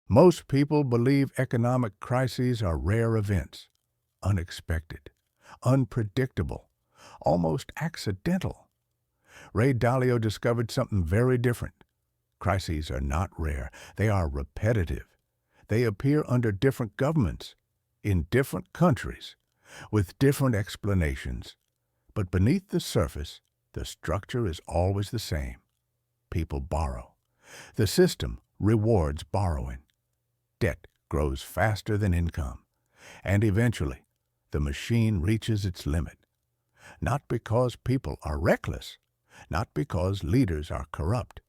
Most people believe economic crises are rare events, unexpected, unpredictable, almost accidental. Ray Dalio discovered something very different. Crises are not rare, they are repetitive. They appear under different governments, in different countries, with different explanations. But beneath the surface, the structure is always the same. People borrow. The system rewards borrowing. Debt grows faster than income. And eventually, the machine reaches its limit. Not because people are reckless, not because leaders are corrupt,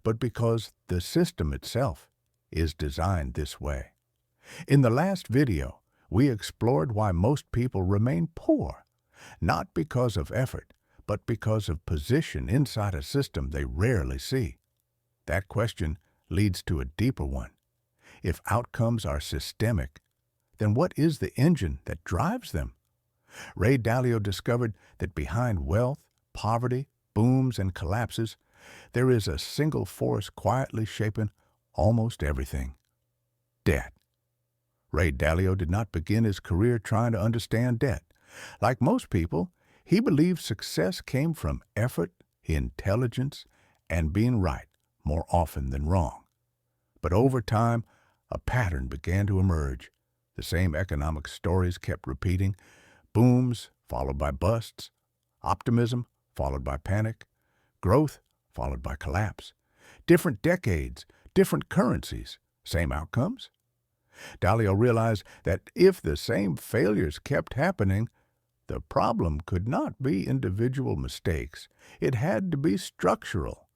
but because the system itself is designed this way. In the last video, we explored why most people remain poor, not because of effort, but because of position inside a system they rarely see. That question leads to a deeper one. If outcomes are systemic, then what is the engine that drives them? Ray Dalio discovered that behind wealth, poverty, booms, and collapses, there is a single force quietly shaping almost everything: debt. Ray Dalio did not begin his career trying to understand debt. Like most people, he believed success came from effort, intelligence, and being right more often than wrong. But over time, a pattern began to emerge. The same economic stories kept repeating: booms followed by busts, optimism followed by panic, growth followed by collapse. Different decades, different currencies, same outcomes. Dalio realized that if the same failures kept happening, the problem could not be individual mistakes. It had to be structural.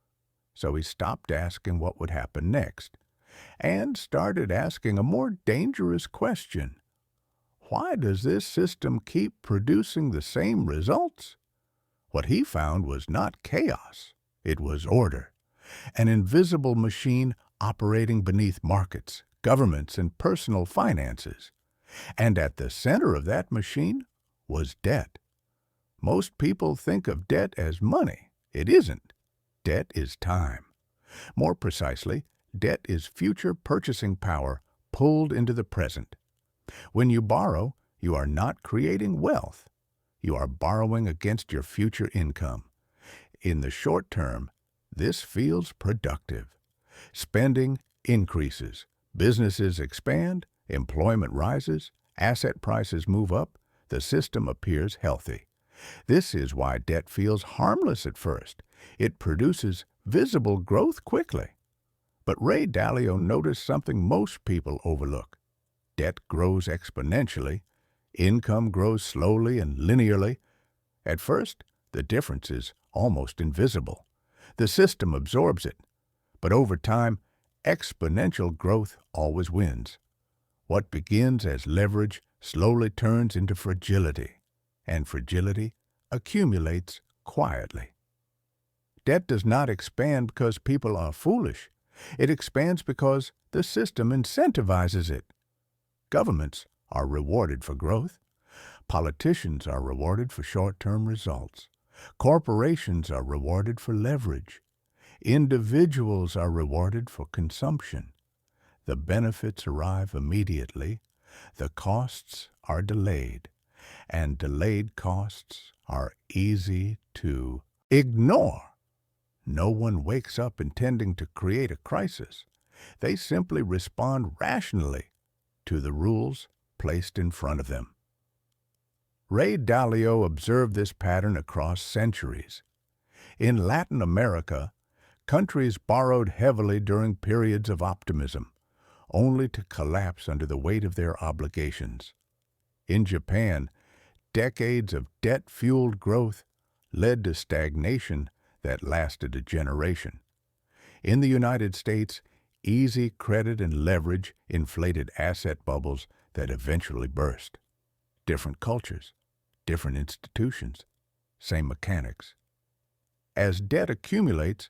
So he stopped asking what would happen next and started asking a more dangerous question. Why does this system keep producing the same results? What he found was not chaos, it was order, an invisible machine operating beneath markets, governments, and personal finances. And at the center of that machine was debt. Most people think of debt as money. It isn't. Debt is time. More precisely, debt is future purchasing power pulled into the present. When you borrow, you are not creating wealth. You are borrowing against your future income. In the short term, this feels productive. Spending increases, businesses expand, employment rises, asset prices move up, the system appears healthy. This is why debt feels harmless at first. It produces visible growth quickly. But Ray Dalio noticed something most people overlook. Debt grows exponentially. Income grows slowly and linearly. At first, the difference is almost invisible. The system absorbs it. But over time, exponential growth always wins. What begins as leverage slowly turns into fragility, and fragility accumulates quietly. Debt does not expand because people are foolish. It expands because the system incentivizes it. Governments are rewarded for growth. Politicians are rewarded for short-term results. Corporations are rewarded for leverage. Individuals are rewarded for consumption. The benefits arrive immediately. The costs are delayed. And delayed costs are easy to ignore. No one wakes up intending to create a crisis. They simply respond rationally to the rules placed in front of them. Ray Dalio observed this pattern across centuries. In Latin America, countries borrowed heavily during periods of optimism, only to collapse under the weight of their obligations. In Japan, decades of debt-fueled growth led to stagnation that lasted a generation. In the United States, easy credit and leverage inflated asset bubbles that eventually burst. Different cultures, different institutions, same mechanics. As debt accumulates,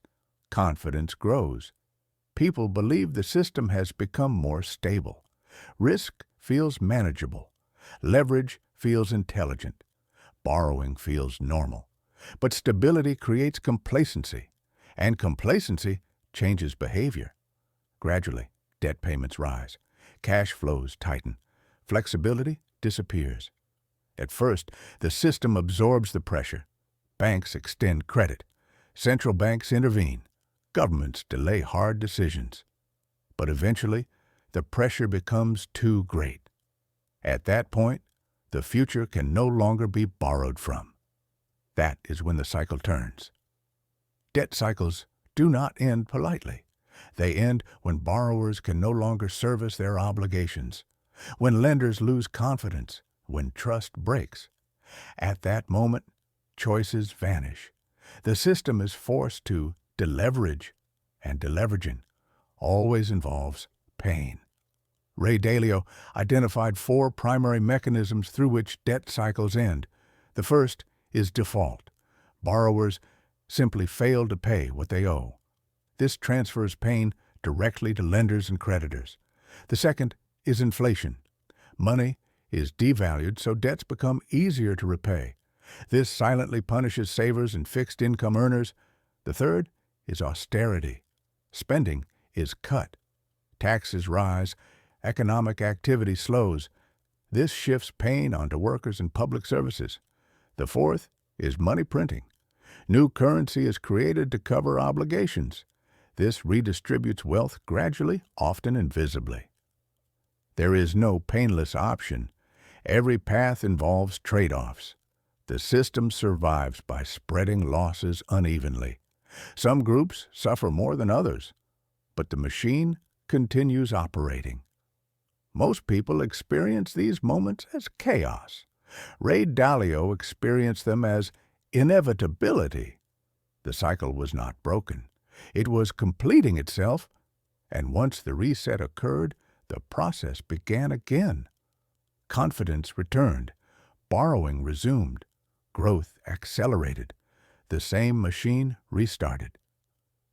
confidence grows. People believe the system has become more stable. Risk feels manageable. Leverage feels intelligent. Borrowing feels normal. But stability creates complacency, and complacency changes behavior. Gradually, Debt payments rise. Cash flows tighten. Flexibility disappears. At first, the system absorbs the pressure. Banks extend credit. Central banks intervene. Governments delay hard decisions. But eventually, the pressure becomes too great. At that point, the future can no longer be borrowed from. That is when the cycle turns. Debt cycles do not end politely. They end when borrowers can no longer service their obligations, when lenders lose confidence, when trust breaks. At that moment, choices vanish. The system is forced to deleverage, and deleveraging always involves pain. Ray Dalio identified 4 primary mechanisms through which debt cycles end. The first is default. Borrowers simply fail to pay what they owe. This transfers pain directly to lenders and creditors. The second is inflation. Money is devalued, so debts become easier to repay. This silently punishes savers and fixed-income earners. The third is austerity. Spending is cut. Taxes rise. Economic activity slows. This shifts pain onto workers and public services. The fourth is money printing. New currency is created to cover obligations. This redistributes wealth gradually, often invisibly. There is no painless option. Every path involves trade-offs. The system survives by spreading losses unevenly. Some groups suffer more than others, but the machine continues operating. Most people experience these moments as chaos. Ray Dalio experienced them as inevitability. The cycle was not broken. It was completing itself, and once the reset occurred, the process began again. Confidence returned. Borrowing resumed. Growth accelerated. The same machine restarted.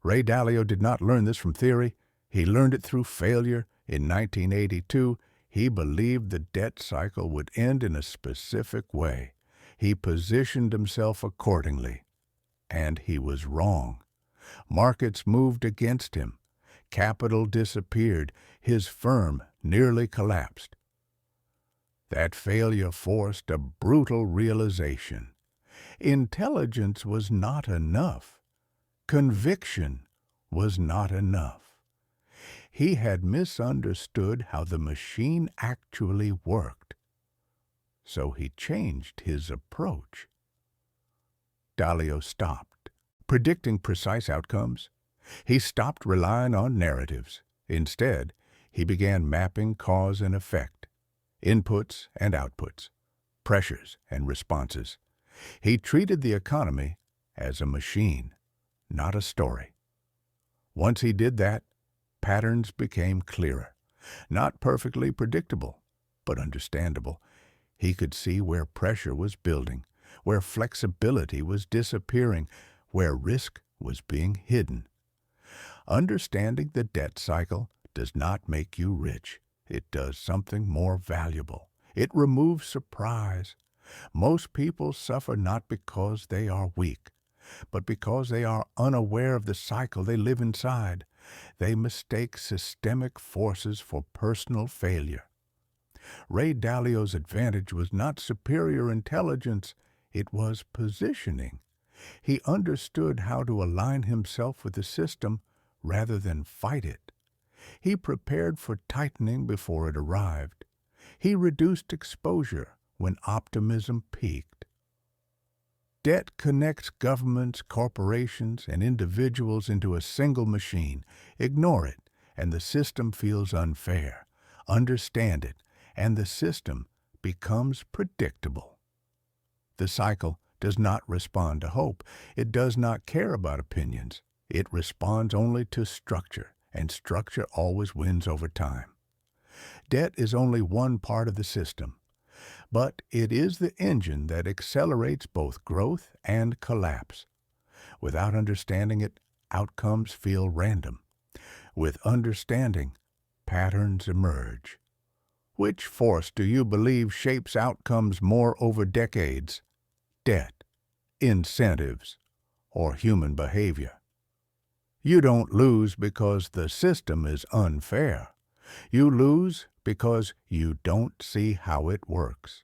Ray Dalio did not learn this from theory. He learned it through failure. In 1982, he believed the debt cycle would end in a specific way. He positioned himself accordingly. And he was wrong. Markets moved against him. Capital disappeared. His firm nearly collapsed. That failure forced a brutal realization. Intelligence was not enough. Conviction was not enough. He had misunderstood how the machine actually worked. So he changed his approach. Dalio stopped predicting precise outcomes. He stopped relying on narratives. Instead, he began mapping cause and effect, inputs and outputs, pressures and responses. He treated the economy as a machine, not a story. Once he did that, patterns became clearer, not perfectly predictable, but understandable. He could see where pressure was building, where flexibility was disappearing, where risk was being hidden. Understanding the debt cycle does not make you rich. It does something more valuable. It removes surprise. Most people suffer not because they are weak, but because they are unaware of the cycle they live inside. They mistake systemic forces for personal failure. Ray Dalio's advantage was not superior intelligence, it was positioning. He understood how to align himself with the system rather than fight it. He prepared for tightening before it arrived. He reduced exposure when optimism peaked. Debt connects governments, corporations, and individuals into a single machine. Ignore it, and the system feels unfair. Understand it, and the system becomes predictable. The cycle does not respond to hope. It does not care about opinions. It responds only to structure, and structure always wins over time. Debt is only one part of the system, but it is the engine that accelerates both growth and collapse. Without understanding it, outcomes feel random. With understanding, patterns emerge. Which force do you believe shapes outcomes more over decades? Debt, incentives, or human behavior? You don't lose because the system is unfair. You lose because you don't see how it works.